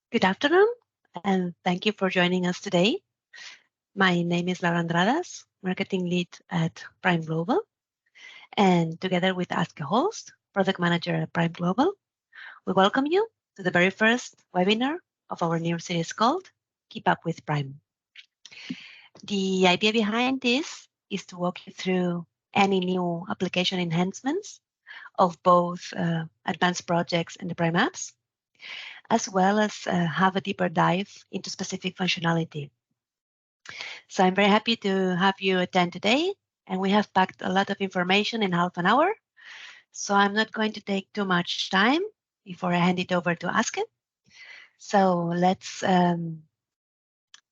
Good afternoon, and thank you for joining us today. My name is Laura Andradas, Marketing Lead at Pryme Global, and together with Ask a Host, Product Manager at Pryme Global, we welcome you to the very first webinar of our new series called Keep Up with Pryme. The idea behind this is to walk you through any new application enhancements of both advanced projects and the Pryme apps, as well as have a deeper dive into specific functionality. So I'm very happy to have you attend today, and we have packed a lot of information in half an hour. So I'm not going to take too much time before I hand it over to Aske. So let's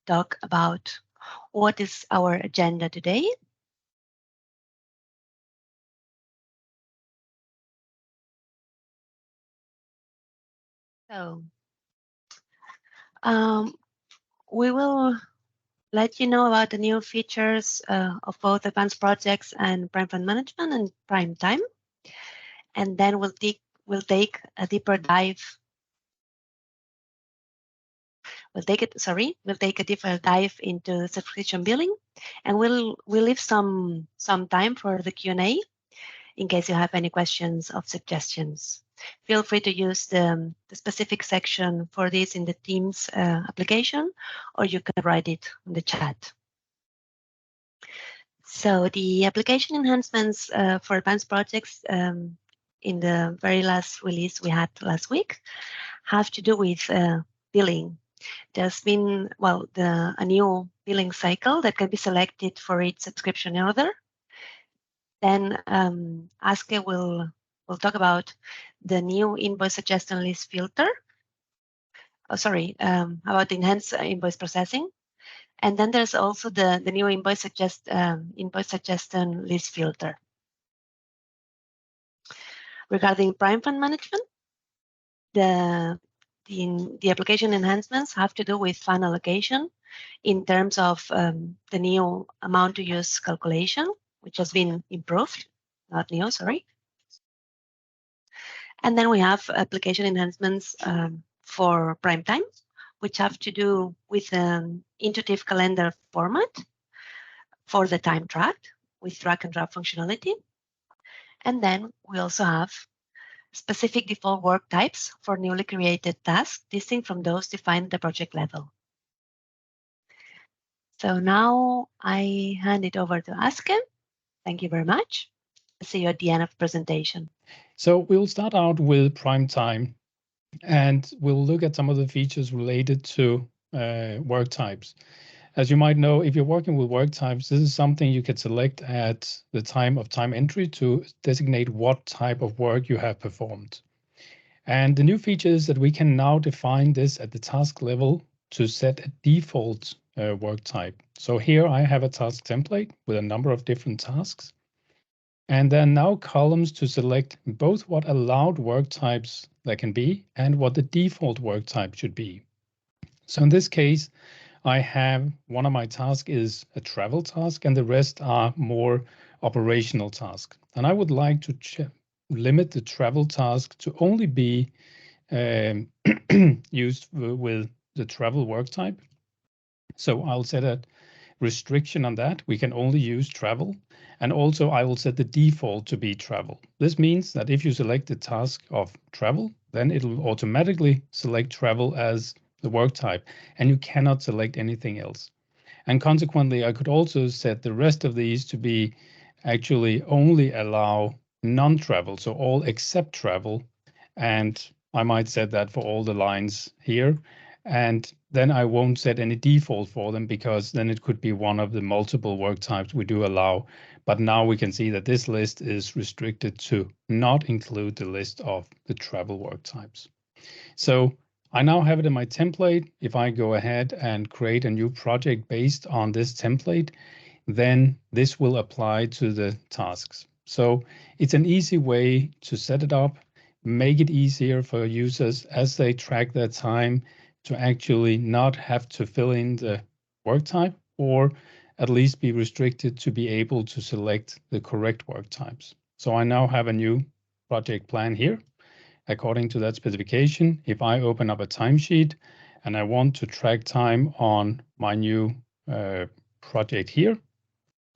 talk about what is our agenda today. So we will let you know about the new features of both advanced projects and Pryme Fund Management and Pryme Time. And then we'll take a deeper dive. We'll take a deeper dive into subscription billing, and we'll leave some time for the Q&A in case you have any questions or suggestions. Feel free to use the specific section for this in the Teams application, or you can write it in the chat. So the application enhancements for advanced projects in the very last release we had last week have to do with billing. There's been, a new billing cycle that can be selected for each subscription order. Then Aske will talk about the new invoice suggestion list filter. About enhanced invoice processing. And then there's also the new invoice suggestion list filter. Regarding Pryme Fund Management, the application enhancements have to do with fund allocation in terms of the new amount to use calculation, which has been improved, not new, sorry. And then we have application enhancements for Pryme Time, which have to do with an intuitive calendar format for the time tracked with drag and drop functionality. And then we also have specific default work types for newly created tasks, distinct from those defined at the project level. So now I hand it over to Aske. Thank you very much. See you at the end of the presentation. So we'll start out with Pryme Time, and we'll look at some of the features related to work types. As you might know, if you're working with work types, this is something you can select at the time of time entry to designate what type of work you have performed. And the new feature is that we can now define this at the task level to set a default work type. So here I have a task template with a number of different tasks. And then now columns to select both what allowed work types there can be and what the default work type should be. So in this case, I have one of my tasks is a travel task and the rest are more operational tasks. And I would like to limit the travel task to only be used with the travel work type. So I'll set a restriction on that. We can only use travel. And also I will set the default to be travel. This means that if you select the task of travel, then it will automatically select travel as the work type, and you cannot select anything else. And consequently, I could also set the rest of these to be actually only allow non-travel, so all except travel. And I might set that for all the lines here. And then I won't set any default for them because then it could be one of the multiple work types we do allow. But now we can see that this list is restricted to not include the list of the travel work types. So I now have it in my template. If I go ahead and create a new project based on this template, then this will apply to the tasks. So it's an easy way to set it up, make it easier for users as they track their time to actually not have to fill in the work type, or at least be restricted to be able to select the correct work types. So I now have a new project plan here. According to that specification, if I open up a timesheet and I want to track time on my new project here,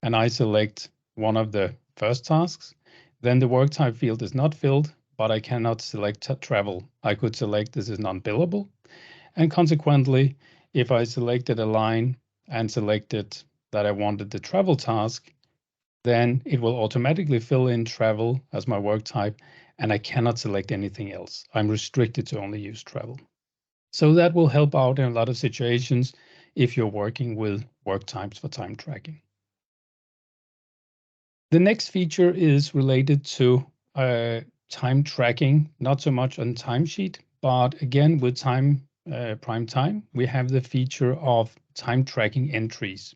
and I select one of the first tasks, then the work type field is not filled, but I cannot select travel. I could select this is non-billable, and consequently, if I selected a line and selected that I wanted the travel task, then it will automatically fill in travel as my work type, and I cannot select anything else. I'm restricted to only use travel. So that will help out in a lot of situations if you're working with work types for time tracking. The next feature is related to time tracking, not so much on timesheet, but again with Pryme Time, we have the feature of time tracking entries.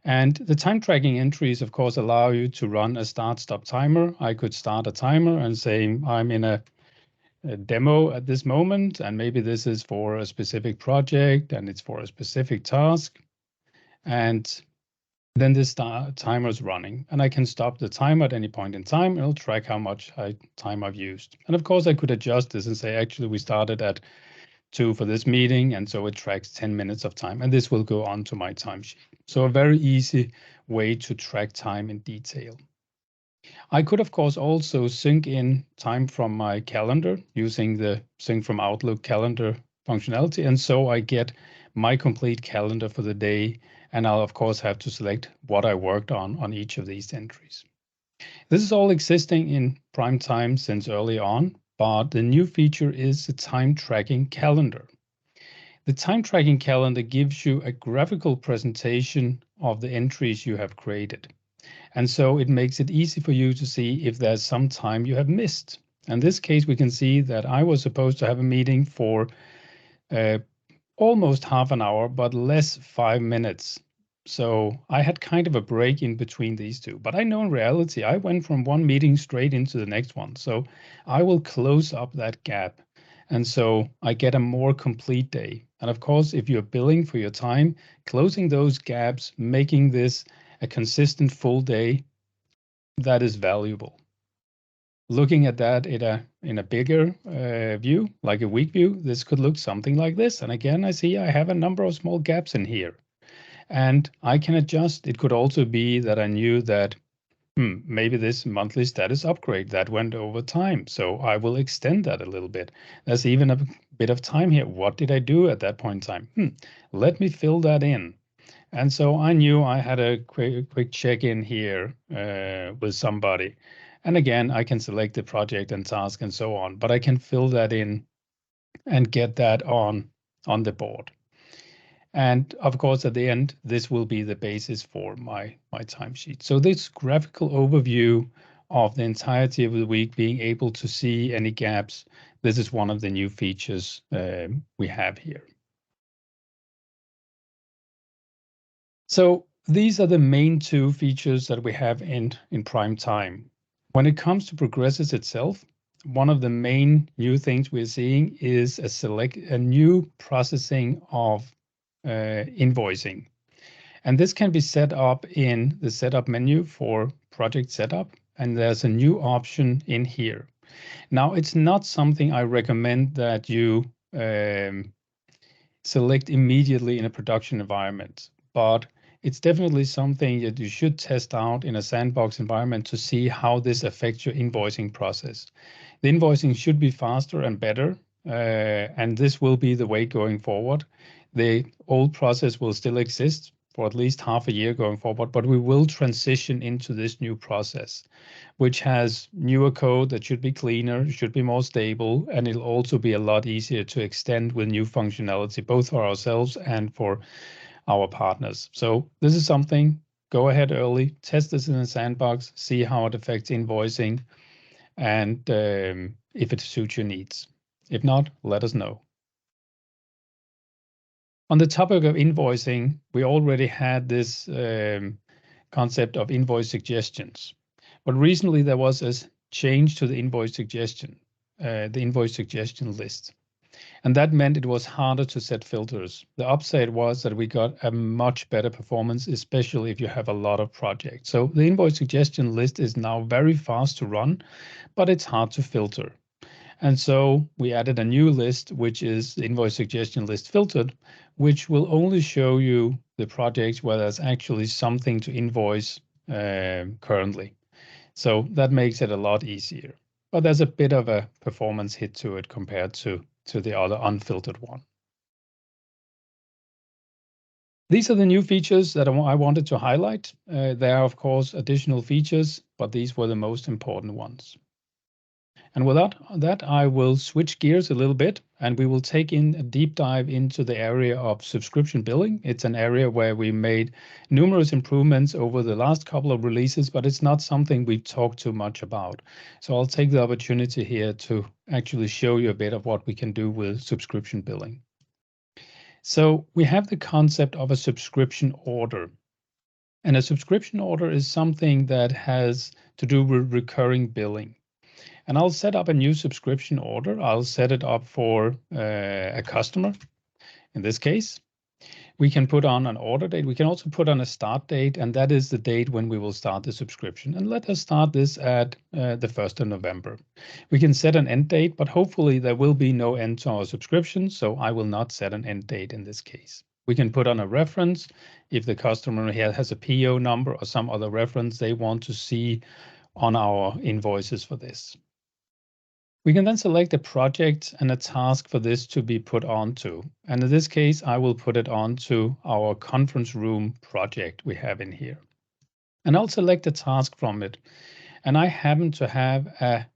And the time tracking entries, of course, allow you to run a start-stop timer. I could start a timer and say I'm in a demo at this moment, and maybe this is for a specific project and it's for a specific task. And then this timer is running, and I can stop the timer at any point in time. It'll track how much time I've used. And of course, I could adjust this and say, actually, we started at 2 for this meeting, and so it tracks 10 minutes of time, and this will go on to my timesheet. So a very easy way to track time in detail. I could, of course, also sync in time from my calendar using the sync from Outlook calendar functionality, and so I get my complete calendar for the day, and I'll, of course, have to select what I worked on each of these entries. This is all existing in Pryme Time since early on, but the new feature is the time tracking calendar. The time tracking calendar gives you a graphical presentation of the entries you have created. And so it makes it easy for you to see if there's some time you have missed. In this case, we can see that I was supposed to have a meeting for almost half an hour, but less 5 minutes. So I had kind of a break in between these two. But I know in reality, I went from one meeting straight into the next one. So I will close up that gap. And so I get a more complete day. And of course, if you're billing for your time, closing those gaps, making this a consistent full day, that is valuable. Looking at that in a bigger view, like a week view, this could look something like this. And again, I see I have a number of small gaps in here. And I can adjust. It could also be that I knew that maybe this monthly status upgrade that went over time. So I will extend that a little bit. There's even a bit of time here. What did I do at that point in time? Let me fill that in. And so I knew I had a quick check-in here with somebody. And again, I can select the project and task and so on, but I can fill that in and get that on the board. And of course, at the end, this will be the basis for my timesheet. So this graphical overview of the entirety of the week, being able to see any gaps, this is one of the new features we have here. So these are the main two features that we have in Pryme Time. When it comes to Progresses itself, one of the main new things we're seeing is a new processing of invoicing. And this can be set up in the setup menu for project setup, and there's a new option in here. Now, it's not something I recommend that you select immediately in a production environment, but it's definitely something that you should test out in a sandbox environment to see how this affects your invoicing process. The invoicing should be faster and better, and this will be the way going forward. The old process will still exist for at least half a year going forward, but we will transition into this new process, which has newer code that should be cleaner, should be more stable, and it'll also be a lot easier to extend with new functionality, both for ourselves and for our partners. So this is something, go ahead early, test this in a sandbox, see how it affects invoicing, and if it suits your needs. If not, let us know. On the topic of invoicing, we already had this concept of invoice suggestions. But recently there was a change to the invoice suggestion list. And that meant it was harder to set filters. The upside was that we got a much better performance, especially if you have a lot of projects. So the invoice suggestion list is now very fast to run, but it's hard to filter. And so we added a new list, which is the invoice suggestion list filtered, which will only show you the projects where there's actually something to invoice currently. So that makes it a lot easier. But there's a bit of a performance hit to it compared to the other unfiltered one. These are the new features that I wanted to highlight. There are, of course, additional features, but these were the most important ones. And without that, I will switch gears a little bit and we will take in a deep dive into the area of subscription billing. It's an area where we made numerous improvements over the last couple of releases, but it's not something we've talked too much about. So I'll take the opportunity here to actually show you a bit of what we can do with subscription billing. So we have the concept of a subscription order. And a subscription order is something that has to do with recurring billing. And I'll set up a new subscription order. I'll set it up for a customer. In this case, we can put on an order date. We can also put on a start date, and that is the date when we will start the subscription. And let us start this at the 1st of November. We can set an end date, but hopefully there will be no end to our subscription, so I will not set an end date in this case. We can put on a reference if the customer here has a PO number or some other reference they want to see on our invoices for this. We can then select a project and a task for this to be put onto. And in this case, I will put it onto our conference room project we have in here. And I'll select a task from it. And I happen to have a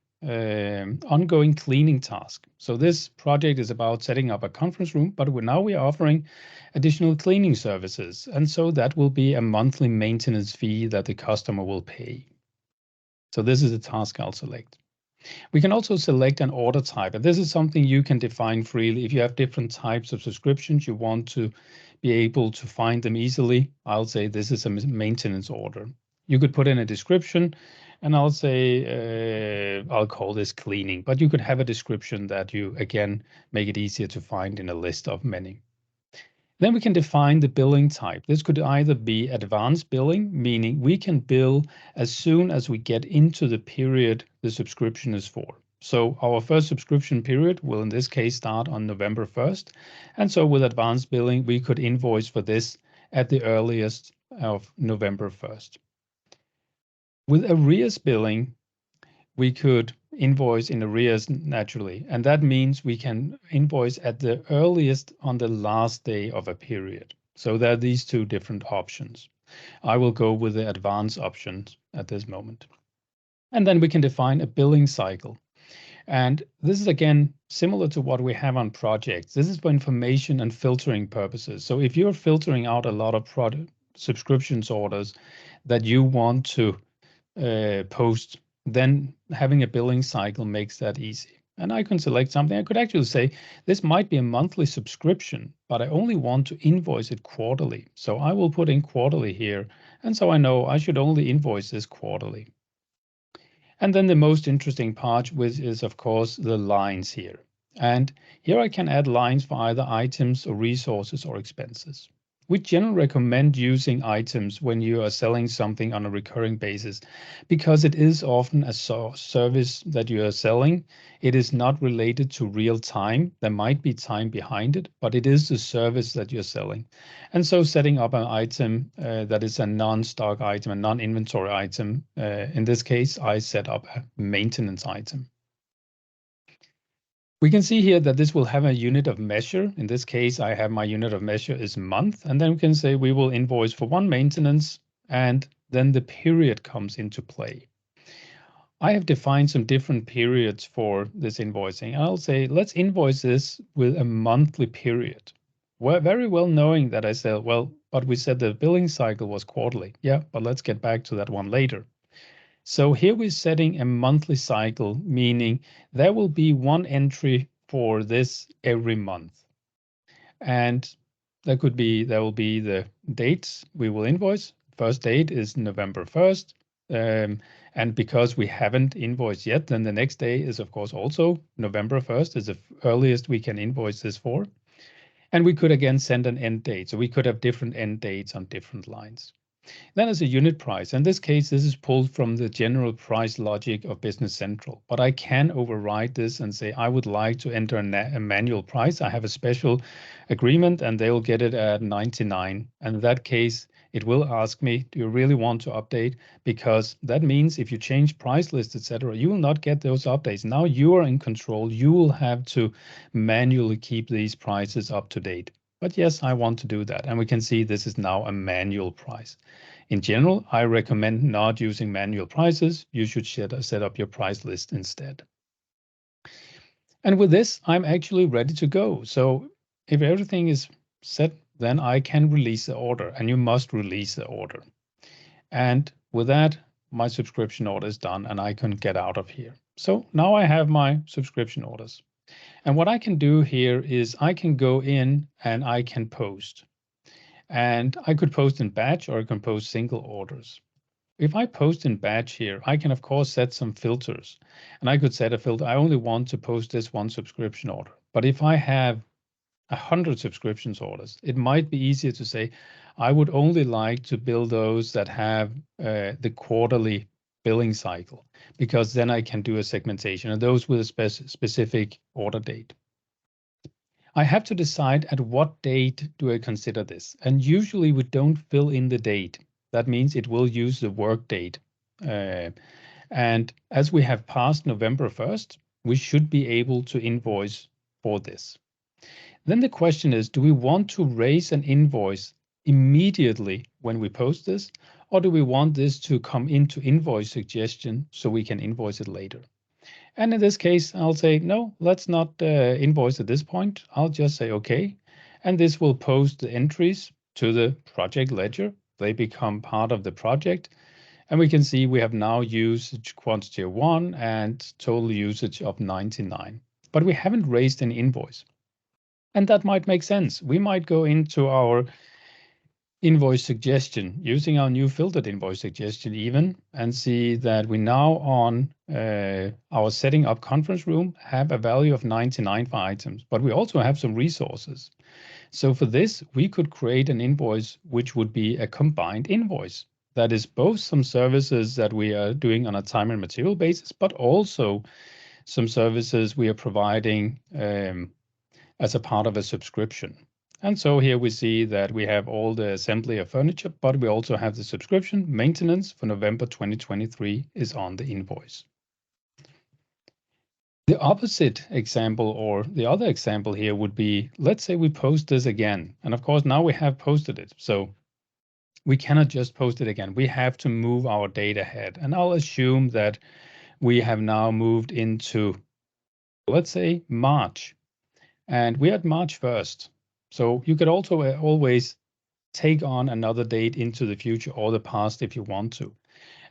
ongoing cleaning task. So this project is about setting up a conference room, but now we're offering additional cleaning services. And so that will be a monthly maintenance fee that the customer will pay. So this is a task I'll select. We can also select an order type, and this is something you can define freely. If you have different types of subscriptions, you want to be able to find them easily. I'll say this is a maintenance order. You could put in a description, and I'll say, I'll call this cleaning, but you could have a description that you, again, make it easier to find in a list of many. Then we can define the billing type. This could either be advanced billing, meaning we can bill as soon as we get into the period the subscription is for. So our first subscription period will in this case start on November 1st. And so with advanced billing, we could invoice for this at the earliest of November 1st. With arrears billing, we could invoice in arrears naturally. And that means we can invoice at the earliest on the last day of a period. So there are these two different options. I will go with the advanced options at this moment. And then we can define a billing cycle. And this is again similar to what we have on projects. This is for information and filtering purposes. So if you're filtering out a lot of subscriptions orders that you want to post, then having a billing cycle makes that easy. And I can select something. I could actually say this might be a monthly subscription, but I only want to invoice it quarterly. So I will put in quarterly here. And so I know I should only invoice this quarterly. And then the most interesting part, which is of course the lines here. And here I can add lines for either items or resources or expenses. We generally recommend using items when you are selling something on a recurring basis because it is often a service that you are selling. It is not related to real time. There might be time behind it, but it is the service that you're selling. And so setting up an item that is a non-stock item, a non-inventory item, in this case, I set up a maintenance item. We can see here that this will have a unit of measure. In this case, I have my unit of measure is month, and then we can say we will invoice for one maintenance, and then the period comes into play. I have defined some different periods for this invoicing. I'll say, let's invoice this with a monthly period. Well, very well knowing that I said, well, but we said the billing cycle was quarterly. Yeah, but let's get back to that one later. So here we're setting a monthly cycle, meaning there will be one entry for this every month. And there will be the dates we will invoice. First date is November 1st. And because we haven't invoiced yet, then the next day is of course also November 1st is the earliest we can invoice this for. And we could again send an end date. So we could have different end dates on different lines. Then as a unit price. In this case, this is pulled from the general price logic of Business Central. But I can override this and say, I would like to enter a manual price. I have a special agreement and they'll get it at 99. And in that case, it will ask me, do you really want to update? Because that means if you change price list, etc., you will not get those updates. Now you are in control. You will have to manually keep these prices up to date. But yes, I want to do that. And we can see this is now a manual price. In general, I recommend not using manual prices. You should set up your price list instead. And with this, I'm actually ready to go. So if everything is set, then I can release the order, and you must release the order. And with that, my subscription order is done and I can get out of here. So now I have my subscription orders. And what I can do here is I can go in and I can post. And I could post in batch or I can post single orders. If I post in batch here, I can of course set some filters. And I could set a filter. I only want to post this one subscription order. But if I have 100 subscriptions orders, it might be easier to say, I would only like to bill those that have the quarterly billing cycle, because then I can do a segmentation and those with a specific order date. I have to decide at what date do I consider this. And usually we don't fill in the date. That means it will use the work date. And as we have passed November 1st, we should be able to invoice for this. Then the question is, do we want to raise an invoice immediately when we post this, or do we want this to come into invoice suggestion so we can invoice it later? And in this case, I'll say, no, let's not invoice at this point. I'll just say, okay. And this will post the entries to the project ledger. They become part of the project. And we can see we have now usage quantity of 1 and total usage of 99. But we haven't raised an invoice. And that might make sense. We might go into our invoice suggestion using our new filtered invoice suggestion even and see that we now on our setting up conference room have a value of 99 for items, but we also have some resources. So for this, we could create an invoice which would be a combined invoice. That is both some services that we are doing on a time and material basis, but also some services we are providing as a part of a subscription. And so here we see that we have all the assembly of furniture, but we also have the subscription maintenance for November 2023 is on the invoice. The opposite example or the other example here would be, let's say we post this again. And of course, now we have posted it. So we cannot just post it again. We have to move our date ahead. And I'll assume that we have now moved into, let's say, March. And we're at March 1st. So you could also always take on another date into the future or the past if you want to.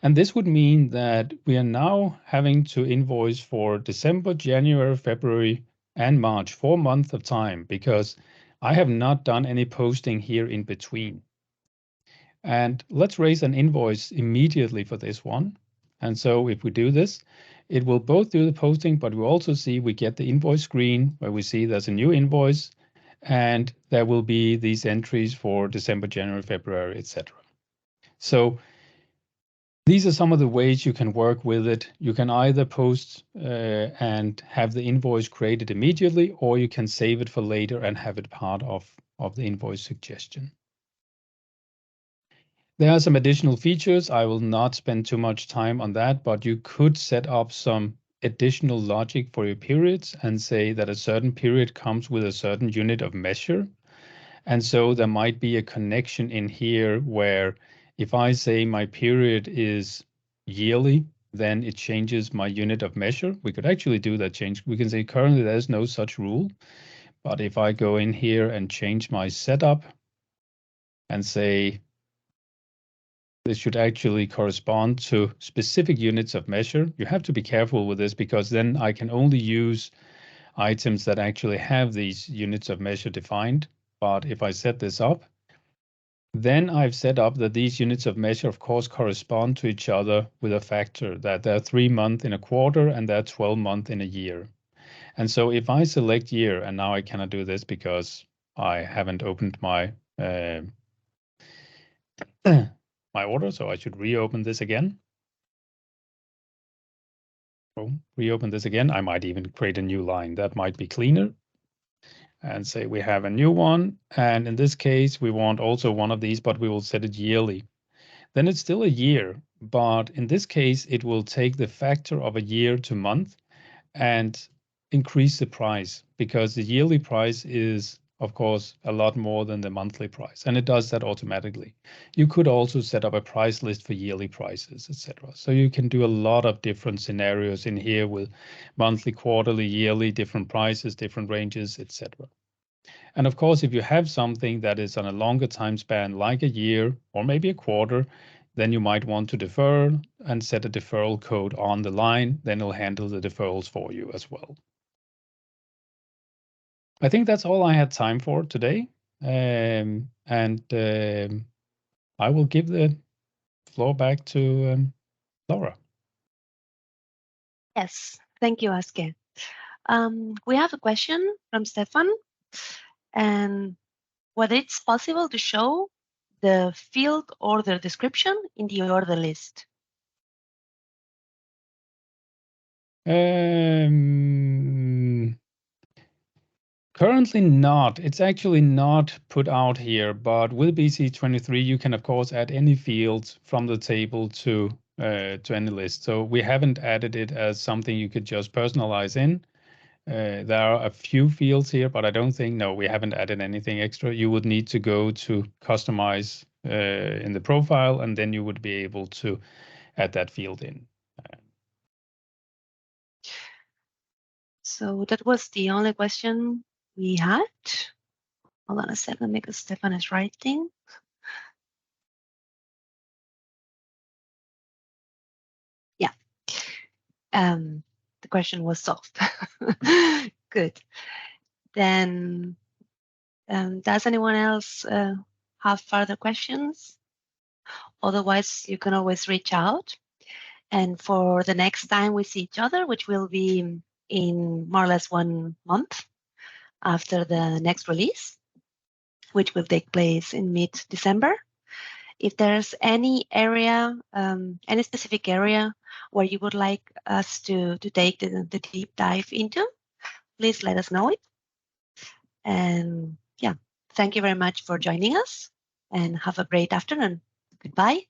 And this would mean that we are now having to invoice for December, January, February, and March, 4 months of time, because I have not done any posting here in between. And let's raise an invoice immediately for this one. And so if we do this, it will both do the posting, but we also see we get the invoice screen where we see there's a new invoice and there will be these entries for December, January, February, etc. So these are some of the ways you can work with it. You can either post and have the invoice created immediately, or you can save it for later and have it part of the invoice suggestion. There are some additional features. I will not spend too much time on that, but you could set up some additional logic for your periods and say that a certain period comes with a certain unit of measure. And so there might be a connection in here where if I say my period is yearly, then it changes my unit of measure. We could actually do that change. We can say currently there's no such rule. But if I go in here and change my setup and say, this should actually correspond to specific units of measure. You have to be careful with this because then I can only use items that actually have these units of measure defined. But if I set this up, then I've set up that these units of measure, of course, correspond to each other with a factor that there are 3 months in a quarter and there are 12 months in a year. And so if I select year, and now I cannot do this because I haven't opened my my order. So I should reopen this again. So reopen this again. I might even create a new line. That might be cleaner. And say we have a new one. And in this case, we want also one of these, but we will set it yearly. Then it's still a year. But in this case, it will take the factor of a year to month and increase the price, because the yearly price is, of course, a lot more than the monthly price, and it does that automatically. You could also set up a price list for yearly prices, etc. So you can do a lot of different scenarios in here with monthly, quarterly, yearly, different prices, different ranges, etc. And of course, if you have something that is on a longer time span, like a year or maybe a quarter, then you might want to defer and set a deferral code on the line. Then it'll handle the deferrals for you as well. I think that's all I had time for today. I will give the floor back to Laura. Yes, thank you, Aske. We have a question from Stefan, and whether it's possible to show the field order description in the order list. Currently not. It's actually not put out here, but with BC23, you can of course add any fields from the table to any list. So we haven't added it as something you could just personalize in. There are a few fields here, but I don't think, no, we haven't added anything extra. You would need to go to customize in the profile, and then you would be able to add that field in. So that was the only question we had. Hold on a second, because Stefan is writing. Yeah. The question was solved. Good. Then, does anyone else have further questions? Otherwise, you can always reach out. And for the next time we see each other, which will be in more or less 1 month after the next release, which will take place in mid-December, if there's any area, any specific area where you would like us to take the deep dive into, please let us know it. And yeah, thank you very much for joining us, and have a great afternoon. Goodbye.